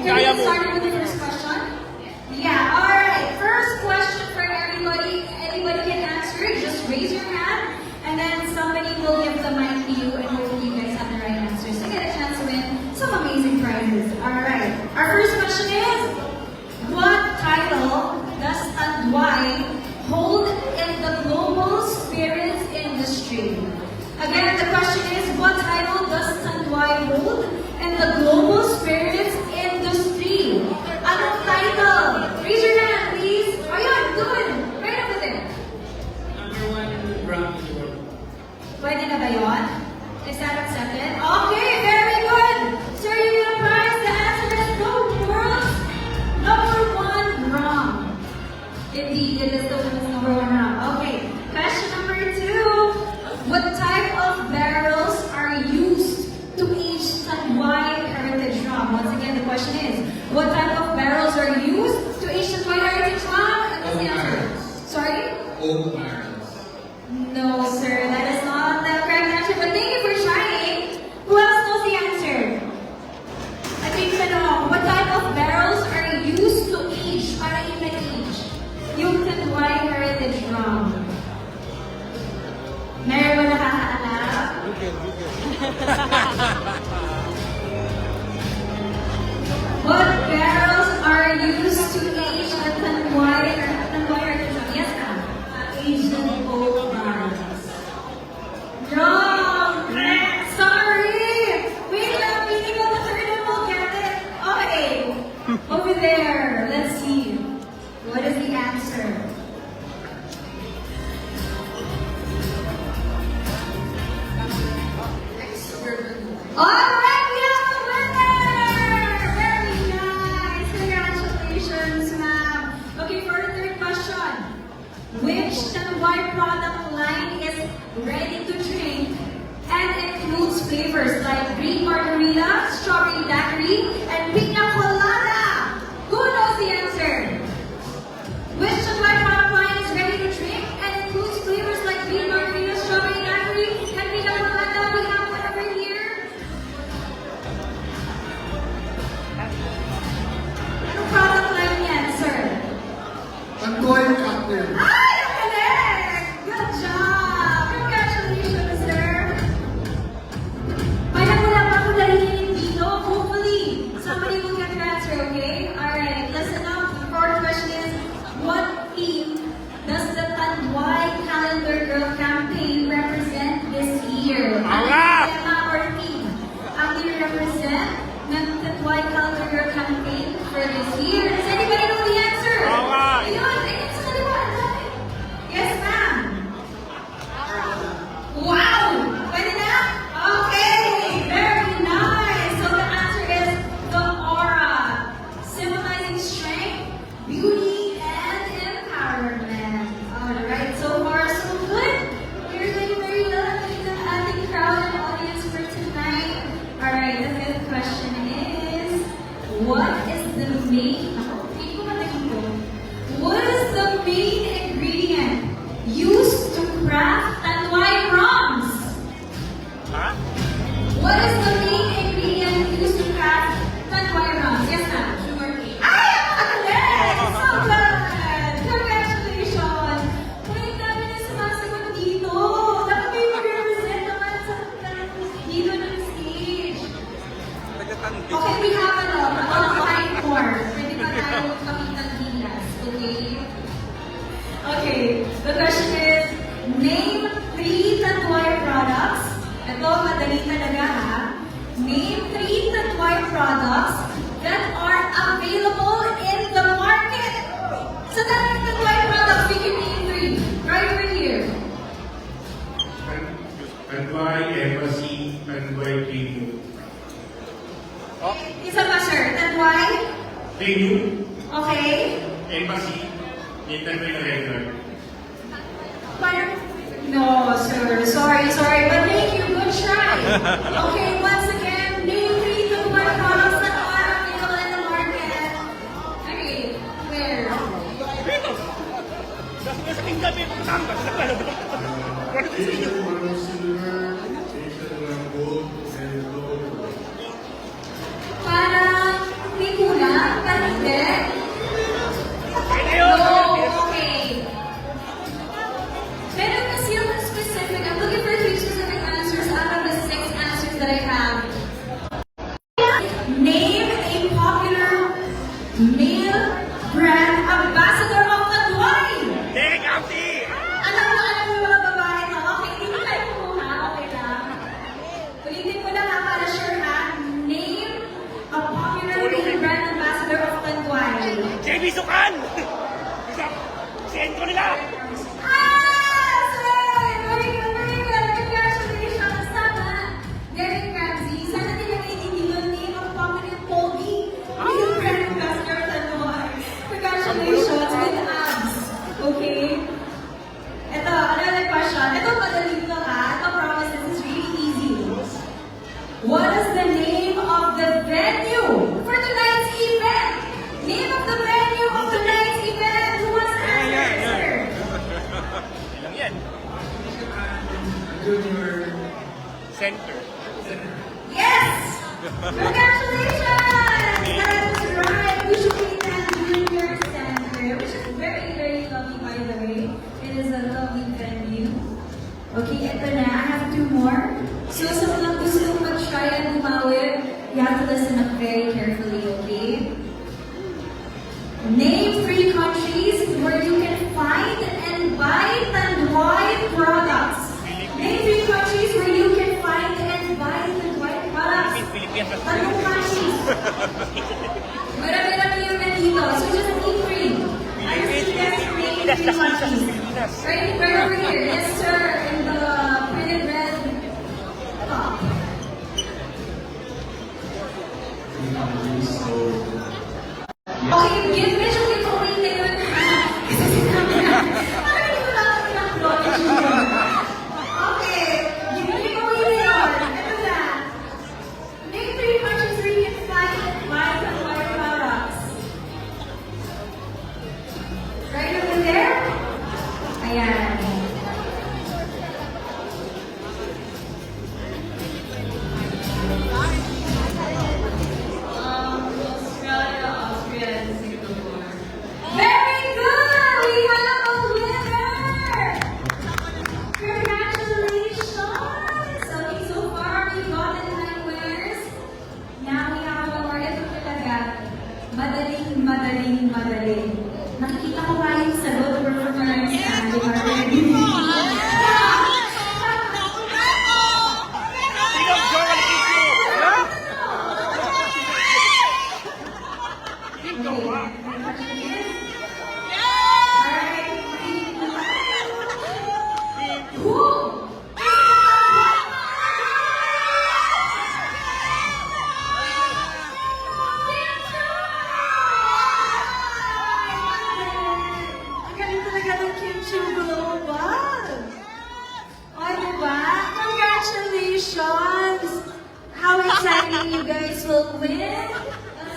Kaya mo. Start with the first question. Yeah, alright. First question for everybody. Anybody can answer. Just raise your hand. And then somebody will give the mic to you and hopefully you guys have the right answers to get a chance to win some amazing prizes. Alright. Our first question is, what title does Tanduay hold in the global spirits industry? Again, the question is, what title does Tanduay hold in the global spirits industry? Anong title? Raise your hand, please. Ayun, good. Right over there. #1 brand in the world. Pwede na ba yun? Is that accepted? Okay, very good. Sir, you will prize. The answer is the world's #1 rum. Indeed, it is the world's #1 rum. Okay, question number 2. What type of barrels are used to age Tanduay Heritage Rum? Once again, the question is, what type of barrels are used to age Tanduay Heritage Rum? And what's the answer? Sorry? Oak barrels. No, sir, that is not the correct answer. But thank you for trying. Who else knows the answer? I think you know. What type of barrels are used to age? Para in the age? Yung Tanduay Heritage Rum. Meron ba nakakaalam? What barrels are used to age the Tanduay Heritage Rum? Yes, ma'am. Asian oak barrels. Wrong! Sorry! Wait lang, hindi ko the third one will get it. Okay. Over there. Let's see. What is the answer? Alright, we have a winner! Very nice! Congratulations, ma'am. Okay, for the third question. Which Tanduay product line is ready to drink and includes flavors like green margarita, strawberry daiquiri, and pina colada? Who knows the answer? Which Tanduay product line is ready to drink and includes flavors like green margarita, strawberry daiquiri, and pina colada? We have one over here. Anong product line yan, sir? Tanduay Captain. Ay, ang galing! Good job! Congratulations, sir! May nagula pa ako dalhin dito. Hopefully, somebody will get your answer, okay? Alright, listen up. The fourth question is, what theme does the Tanduay Calendar Girl campaign represent this year? Alright! Tema or theme ang i-represent ng Tanduay Calendar Girl campaign for this year? Does anybody know the answer? Alright! Ayun, ayun sa kaliwa. ang dami. Yes, ma'am. Wow! Pwede na? Okay! Very nice! So the answer is the aura, symbolizing strength, beauty, and empowerment. Alright, so far so good. We're doing very well in the ating crowd and audience for tonight. Alright, the fifth question is, what is the main, what is the main ingredient used to craft Tanduay rums? Ha? What is the main ingredient used to craft Tanduay rums? Yes, ma'am. Sugarcane. Ay, ang galing! So good! Congratulations! Wait, dami na sumasagot dito. Dapat may mag-represent naman sa dito ng stage. Okay, we have a time for. Pwede ba tayo kamitang hilas? Okay? Okay, the question is, name 3 Tanduay products. Ito, madali talaga ha. Name 3 Tanduay products that are available in the market. So that are Tanduay products, we can name 3. Right over here. Tanduay Embassy, Tanduay Premium. Isa pa, sir. Tanduay? Premium, Okay. Embassy, yung Tanduay na regular. Parang, no, sir. Sorry. But thank you. Good try. Okay, once again, name 3 Tanduay products that are available in the market. Okay, where? Asian one silver, Asian one gold, and gold. Parang may kulang. Center. Yes! Congratulations! That is right. Usually that Junior Center, which is very, very lovely by the way. It is a lovely venue. Okay, ito na. I have two more. So sa mga gusto mag-try and umawit, you have to listen up very carefully, okay? Name 3 countries where you can find and buy Tanduay products. Name 3 countries where you can find and buy Tanduay products. Tanong countries. Marami-rami yung nandito. So just name 3. I suggest name 3 countries. Right over here. Yes, sir. In the printed red top. Okay, give medyo give away na yun. Kasi sinabi na. Parang hindi ko lang acknowledge yun. Okay, give away na yun. Ito na. Name 3 countries where you can find and buy Tanduay products. Right over there? Ayan. Australia, Austria, and Singapore. Very good! We have a winner! Congratulations! Okay, so far we got the 9 winners. Now we have one more. Ito talaga. Madaling. Nakikita ko nga yung sagot performance and they are ready. Galing talaga ng Kimchi Global. O, diba? Congratulations! How exciting you guys will win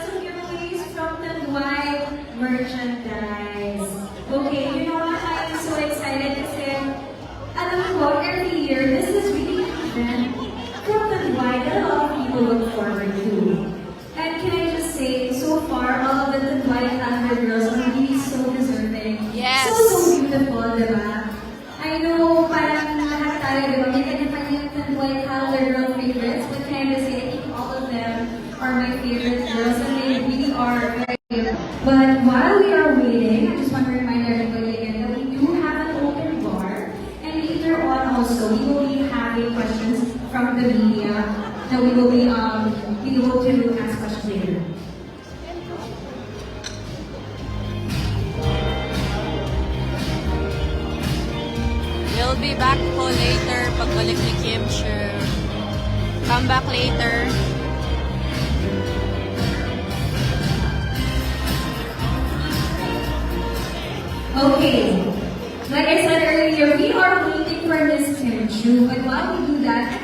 some giveaways from Tanduay merchandise. Okay, you know what? I am so excited kasi alam ko, every year, this is really an event from Tanduay that a lot of people look forward to. And can I just say, so far, all of the Tanduay Calendar girls are really so deserving. Yes. So beautiful, diba? I know, parang lahat tayo, diba? May kanya-kanyang Tanduay Calendar girl favorites, but can I just say, I think all of them are my favorite girls, and they really are very good. But while we are waiting, I just want to remind everybody again that we do have an open bar, and later on also, we will be having questions from the media that we will be able to ask questions later. We'll be back po later pagbalik ni Kim Chu. Come back later. Okay. Like I said earlier, we are waiting for Miss Kim Chu, but while we do that,